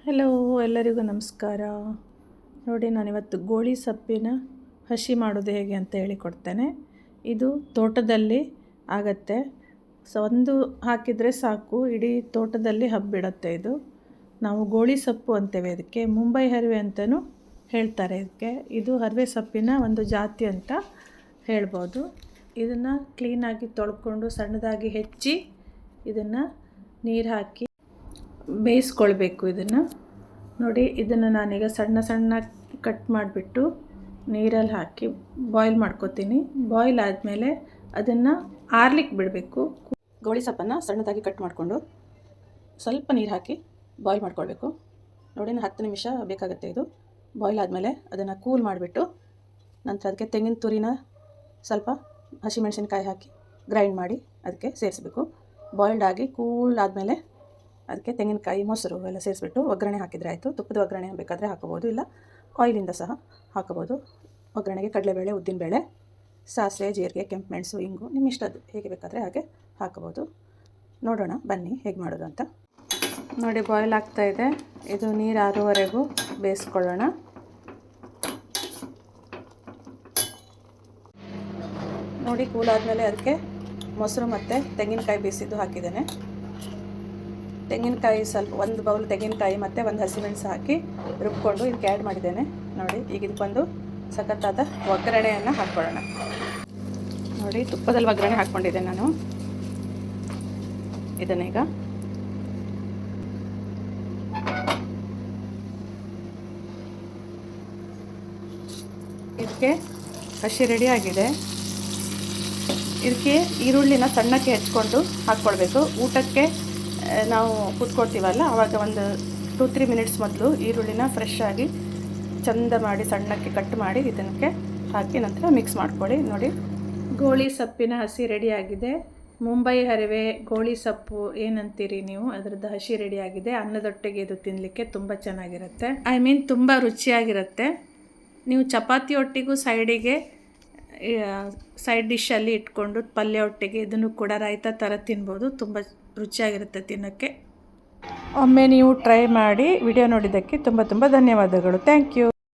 Hello, ಎಲ್ಲರಿಗೂ ನಮಸ್ಕಾರ. ನೋಡಿ, ನಾನಿವತ್ತು ಗೋಳಿ ಸೊಪ್ಪಿನ ಹಸಿ ಮಾಡೋದು ಹೇಗೆ ಅಂತ ಹೇಳಿಕೊಡ್ತೇನೆ. ಇದು ತೋಟದಲ್ಲಿ ಆಗತ್ತೆ. ಒಂದು ಹಾಕಿದರೆ ಸಾಕು, ಇಡೀ ತೋಟದಲ್ಲಿ ಹಬ್ಬಿಡುತ್ತೆ. ಇದು ನಾವು ಗೋಳಿ ಸೊಪ್ಪು ಅಂತೇವೆ. ಇದಕ್ಕೆ ಮುಂಬೈ ಹರಿವೆ ಅಂತಲೂ ಹೇಳ್ತಾರೆ. ಇದು ಹರಿವೆ ಸೊಪ್ಪಿನ ಒಂದು ಜಾತಿ ಅಂತ ಹೇಳ್ಬೋದು. ಇದನ್ನು ಕ್ಲೀನಾಗಿ ತೊಳ್ಕೊಂಡು ಸಣ್ಣದಾಗಿ ಹೆಚ್ಚಿ ಇದನ್ನು ನೀರು ಹಾಕಿ ಬೇಯಿಸ್ಕೊಳ್ಬೇಕು. ಇದನ್ನು ನೋಡಿ, ಇದನ್ನು ನಾನೀಗ ಸಣ್ಣ ಸಣ್ಣ ಕಟ್ ಮಾಡಿಬಿಟ್ಟು ನೀರಲ್ಲಿ ಹಾಕಿ ಬಾಯ್ಲ್ ಮಾಡ್ಕೊತೀನಿ. ಬಾಯ್ಲ್ ಆದಮೇಲೆ ಅದನ್ನು ಆರ್ಲಿಕ್ಕೆ ಬಿಡಬೇಕು. ಗೋಳಿ ಸೊಪ್ಪನ್ನು ಸಣ್ಣದಾಗಿ ಕಟ್ ಮಾಡಿಕೊಂಡು ಸ್ವಲ್ಪ ನೀರು ಹಾಕಿ ಬಾಯ್ಲ್ ಮಾಡ್ಕೊಳ್ಬೇಕು. ನೋಡಿ, 10 ನಿಮಿಷ ಬೇಕಾಗುತ್ತೆ. ಇದು ಬಾಯ್ಲ್ ಆದಮೇಲೆ ಅದನ್ನು ಕೂಲ್ ಮಾಡಿಬಿಟ್ಟು ನಂತರ ಅದಕ್ಕೆ ತೆಂಗಿನ ತುರಿನ ಸ್ವಲ್ಪ ಹಸಿಮೆಣಸಿನ್ಕಾಯಿ ಹಾಕಿ ಗ್ರೈಂಡ್ ಮಾಡಿ ಅದಕ್ಕೆ ಸೇರಿಸಬೇಕು. ಬಾಯ್ಲ್ಡ್ ಆಗಿ ಕೂಲ್ ಆದಮೇಲೆ ಅದಕ್ಕೆ ತೆಂಗಿನಕಾಯಿ, ಮೊಸರು ಎಲ್ಲ ಸೇರಿಸ್ಬಿಟ್ಟು ಒಗ್ಗರಣೆ ಹಾಕಿದರೆ ಆಯಿತು. ತುಪ್ಪದ ಒಗ್ಗರಣೆ ಬೇಕಾದರೆ ಹಾಕೋಬೋದು, ಇಲ್ಲ ಆಯಿಲಿಂದ ಸಹ ಹಾಕೋಬೋದು. ಒಗ್ಗರಣೆಗೆ ಕಡಲೆಬೇಳೆ, ಉದ್ದಿನಬೇಳೆ, ಸಾಸಿವೆ, ಜೀರಿಗೆ, ಕೆಂಪು ಮೆಣಸು, ಇಂಗು ನಿಮ್ಮ ಇಷ್ಟದ್ದು ಹೇಗೆ ಬೇಕಾದರೆ ಹಾಗೆ ಹಾಕೋಬೋದು. ನೋಡೋಣ ಬನ್ನಿ ಹೇಗೆ ಮಾಡೋದು ಅಂತ. ನೋಡಿ, ಬಾಯ್ಲ್ ಆಗ್ತಾಯಿದೆ. ಇದು ನೀರು ಆರೋವರೆಗೂ ಬೇಯಿಸ್ಕೊಳ್ಳೋಣ. ನೋಡಿ, ಕೂಲ್ ಆದಮೇಲೆ ಅದಕ್ಕೆ ಮೊಸರು ಮತ್ತು ತೆಂಗಿನಕಾಯಿ ಬೇಯಿಸಿದ್ದು ಹಾಕಿದ್ದೇನೆ. ತೆಂಗಿನಕಾಯಿ ಸ್ವಲ್ಪ 1 ಬೌಲ್ ತೆಂಗಿನಕಾಯಿ ಮತ್ತು 1 ಹಸಿಮೆಣಸು ಹಾಕಿ ರುಬ್ಕೊಂಡು ಇದಕ್ಕೆ ಆ್ಯಡ್ ಮಾಡಿದ್ದೇನೆ. ನೋಡಿ, ಈಗ ಇದಕ್ಕೊಂದು ಸಖತ್ತಾದ ಒಗ್ಗರಣೆಯನ್ನು ಹಾಕ್ಕೊಳ್ಳೋಣ. ನೋಡಿ, ತುಪ್ಪದಲ್ಲಿ ಒಗ್ಗರಣೆ ಹಾಕ್ಕೊಂಡಿದ್ದೆ ನಾನು. ಇದನ್ನೀಗ ಇದಕ್ಕೆ ಹಸಿ ರೆಡಿ ಆಗಿದೆ. ಇದಕ್ಕೆ ಈರುಳ್ಳಿನ ಸಣ್ಣಕ್ಕೆ ಹೆಚ್ಕೊಂಡು ಹಾಕ್ಕೊಳ್ಬೇಕು. ಊಟಕ್ಕೆ ನಾವು ಕೂತ್ಕೊಳ್ತೀವಲ್ಲ, ಆವಾಗ ಒಂದು 2-3 ಮಿನಿಟ್ಸ್ ಮೊದಲು ಈರುಳ್ಳಿನ ಫ್ರೆಶ್ ಆಗಿ ಚಂದ ಮಾಡಿ ಸಣ್ಣಕ್ಕೆ ಕಟ್ ಮಾಡಿ ಇದಕ್ಕೆ ಹಾಕಿ ನಂತರ ಮಿಕ್ಸ್ ಮಾಡ್ಕೊಳ್ಳಿ. ನೋಡಿ, ಗೋಳಿ ಸೊಪ್ಪಿನ ಹಸಿ ರೆಡಿಯಾಗಿದೆ. ಮುಂಬೈ ಹರಿವೆ ಗೋಳಿ ಸೊಪ್ಪು ಏನಂತೀರಿ ನೀವು, ಅದರದ್ದು ಹಸಿ ರೆಡಿಯಾಗಿದೆ. ಅನ್ನದೊಟ್ಟಿಗೆ ಇದು ತಿನ್ನಲಿಕ್ಕೆ ತುಂಬ ಚೆನ್ನಾಗಿರುತ್ತೆ. ತುಂಬ ರುಚಿಯಾಗಿರುತ್ತೆ. ನೀವು ಚಪಾತಿ ಒಟ್ಟಿಗೂ ಸೈಡ್ ಡಿಶಲ್ಲಿ ಇಟ್ಕೊಂಡು ಪಲ್ಯ ಒಟ್ಟಿಗೆ ಇದನ್ನು ಕೂಡ ರಾಯ್ತ ಥರ ತಿನ್ಬೋದು. ತುಂಬ ರುಚಿಯಾಗಿರುತ್ತೆ ತಿನ್ನೋಕ್ಕೆ. ಒಮ್ಮೆ ನೀವು ಟ್ರೈ ಮಾಡಿ. ವಿಡಿಯೋ ನೋಡಿದ್ದಕ್ಕೆ ತುಂಬ ಧನ್ಯವಾದಗಳು. Thank you.